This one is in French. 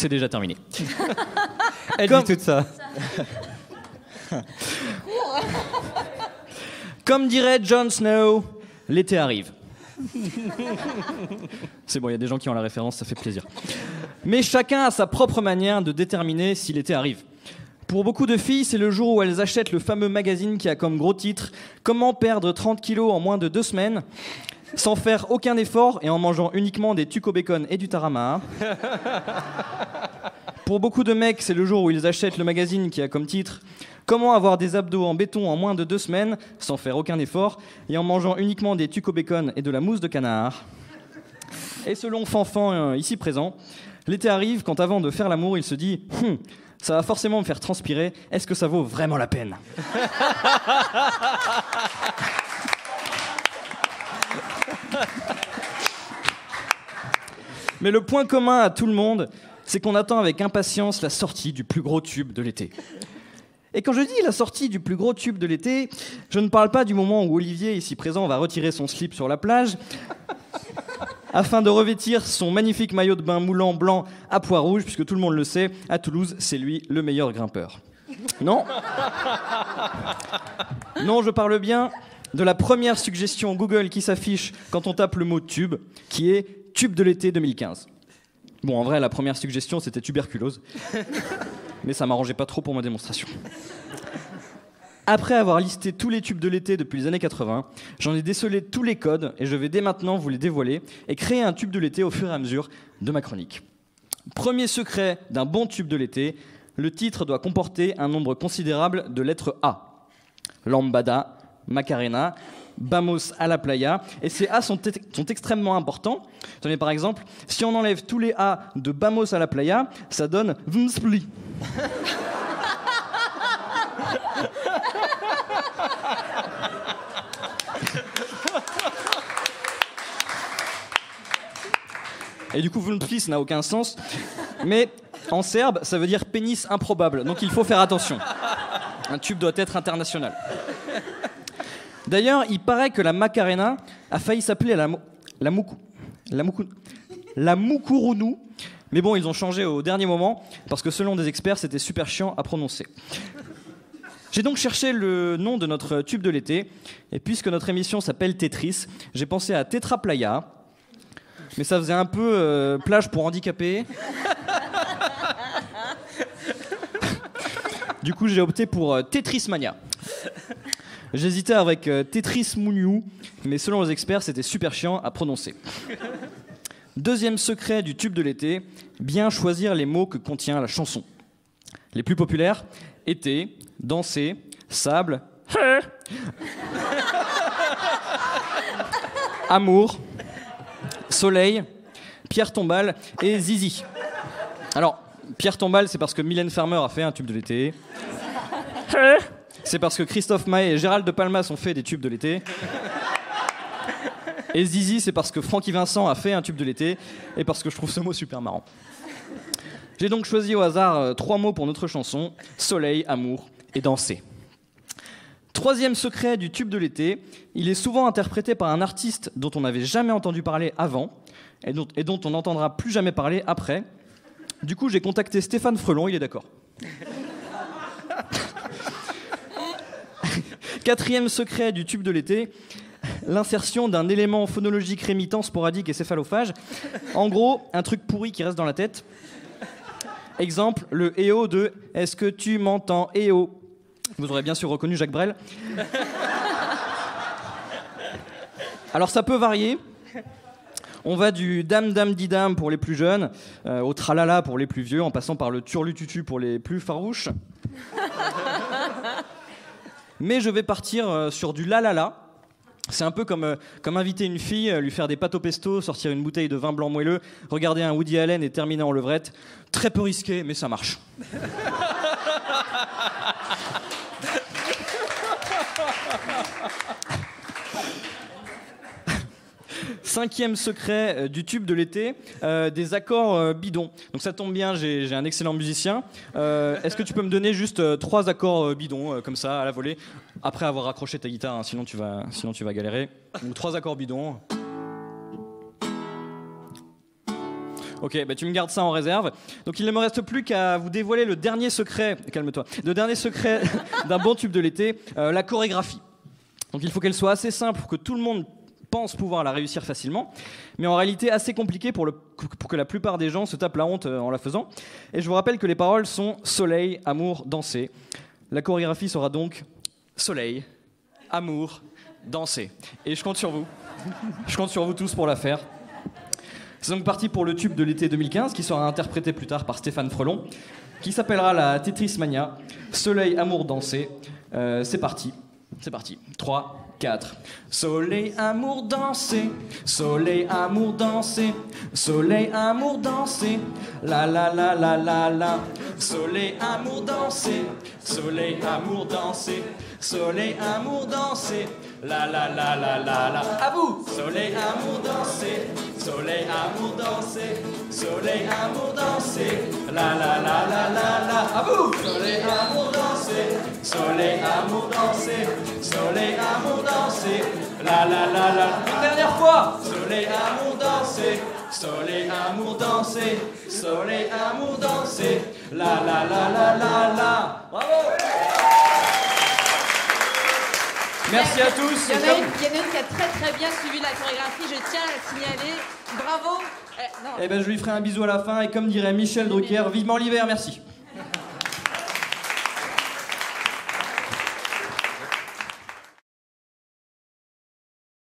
C'est déjà terminé. Elle dit tout ça. Comme dirait Jon Snow, l'été arrive. C'est bon, il y a des gens qui ont la référence, ça fait plaisir. Mais chacun a sa propre manière de déterminer si l'été arrive. Pour beaucoup de filles, c'est le jour où elles achètent le fameux magazine qui a comme gros titre « Comment perdre 30 kilos en moins de 2 semaines ?» sans faire aucun effort et en mangeant uniquement des tucs au bacon et du tarama. Pour beaucoup de mecs, c'est le jour où ils achètent le magazine qui a comme titre « Comment avoir des abdos en béton en moins de 2 semaines sans faire aucun effort et en mangeant uniquement des tucs au bacon et de la mousse de canard ?» Et selon Fanfan, ici présent, l'été arrive quand avant de faire l'amour, il se dit « Ça va forcément me faire transpirer, est-ce que ça vaut vraiment la peine ?» Mais le point commun à tout le monde, c'est qu'on attend avec impatience la sortie du plus gros tube de l'été. Et quand je dis la sortie du plus gros tube de l'été, je ne parle pas du moment où Olivier, ici présent, va retirer son slip sur la plage afin de revêtir son magnifique maillot de bain moulant blanc à pois rouge, puisque tout le monde le sait, à Toulouse, c'est lui le meilleur grimpeur. Non. Non, je parle bien de la première suggestion Google qui s'affiche quand on tape le mot tube, qui est tube de l'été 2015. Bon, en vrai, la première suggestion, c'était tuberculose. Mais ça m'arrangeait pas trop pour ma démonstration. Après avoir listé tous les tubes de l'été depuis les années 80, j'en ai décelé tous les codes et je vais dès maintenant vous les dévoiler et créer un tube de l'été au fur et à mesure de ma chronique. Premier secret d'un bon tube de l'été, le titre doit comporter un nombre considérable de lettres A. Lambada, Macarena, Vamos a la playa. Et ces A sont extrêmement importants. Tenez, par exemple, si on enlève tous les A de Vamos a la playa, ça donne Vmspli. Et du coup, Vmspli, ça n'a aucun sens. Mais en serbe, ça veut dire pénis improbable. Donc il faut faire attention. Un tube doit être international. D'ailleurs, il paraît que la Macarena a failli s'appeler la Mukurunu. Mais bon, ils ont changé au dernier moment, parce que selon des experts, c'était super chiant à prononcer. J'ai donc cherché le nom de notre tube de l'été, et puisque notre émission s'appelle Tetris, j'ai pensé à Tetra Playa, mais ça faisait un peu plage pour handicapés. Du coup, j'ai opté pour Tetris Mania. J'hésitais avec Tetris Mouniou, mais selon les experts, c'était super chiant à prononcer. Deuxième secret du tube de l'été, bien choisir les mots que contient la chanson. Les plus populaires, été, danser, sable, amour, soleil, Pierre Tombal et Zizi. Alors, Pierre Tombal, c'est parce que Mylène Farmer a fait un tube de l'été. C'est parce que Christophe Maé et Gérald de Palmas ont fait des tubes de l'été. Et Zizi, c'est parce que Francky Vincent a fait un tube de l'été et parce que je trouve ce mot super marrant. J'ai donc choisi au hasard 3 mots pour notre chanson, soleil, amour et danser. Troisième secret du tube de l'été, il est souvent interprété par un artiste dont on n'avait jamais entendu parler avant et dont on n'entendra plus jamais parler après. Du coup, j'ai contacté Stéphane Frelon, il est d'accord. Quatrième secret du tube de l'été, l'insertion d'un élément phonologique rémitant, sporadique et céphalophage. En gros, un truc pourri qui reste dans la tête. Exemple, le EO de « Est-ce que tu m'entends, EO ?» Vous aurez bien sûr reconnu Jacques Brel. Alors ça peut varier. On va du dam dam di dam pour les plus jeunes, au tralala pour les plus vieux, en passant par le turlututu pour les plus farouches. Mais je vais partir sur du la la la. C'est un peu comme inviter une fille, lui faire des pâtes au pesto, sortir une bouteille de vin blanc moelleux, regarder un Woody Allen et terminer en levrette. Très peu risqué, mais ça marche. Cinquième secret du tube de l'été, des accords bidons. Donc ça tombe bien, j'ai un excellent musicien. Est-ce que tu peux me donner juste 3 accords bidons, comme ça, à la volée, après avoir raccroché ta guitare, hein, sinon tu vas galérer. Donc 3 accords bidons. Ok, bah tu me gardes ça en réserve. Donc il ne me reste plus qu'à vous dévoiler le dernier secret, calme-toi, le dernier secret d'un bon tube de l'été, la chorégraphie. Donc il faut qu'elle soit assez simple pour que tout le monde pense pouvoir la réussir facilement, mais en réalité assez compliquée pour que la plupart des gens se tapent la honte en la faisant. Et je vous rappelle que les paroles sont soleil, amour, danser. La chorégraphie sera donc soleil, amour, danser. Et je compte sur vous. Je compte sur vous tous pour la faire. C'est donc parti pour le tube de l'été 2015 qui sera interprété plus tard par Stéphane Frelon, qui s'appellera la Tetris Mania. Soleil, amour, danser. C'est parti. C'est parti. 3, 4. Soleil, amour, danser. Soleil, amour, danser. Soleil, amour, danser. La la la la la la. Soleil, amour, danser. Soleil, amour, danser. Soleil, amour, danser. La la la la la la. À vous. Soleil, amour, danser. Soleil, amour, danser. Soleil, amour, danser. La la la la la la. À vous. Soleil, amour, danser. Soleil, amour, danser. Soleil, amour, danser. La la la la. Une dernière fois. Soleil, amour, danser. Soleil, amour, danser. Soleil, amour, danser. La la la la la la. Bravo. Merci à tous. Il y en a une qui a très bien suivi la chorégraphie, je tiens à le signaler. Bravo. Eh ben, je lui ferai un bisou à la fin et comme dirait Michel Drucker, vivement l'hiver, merci.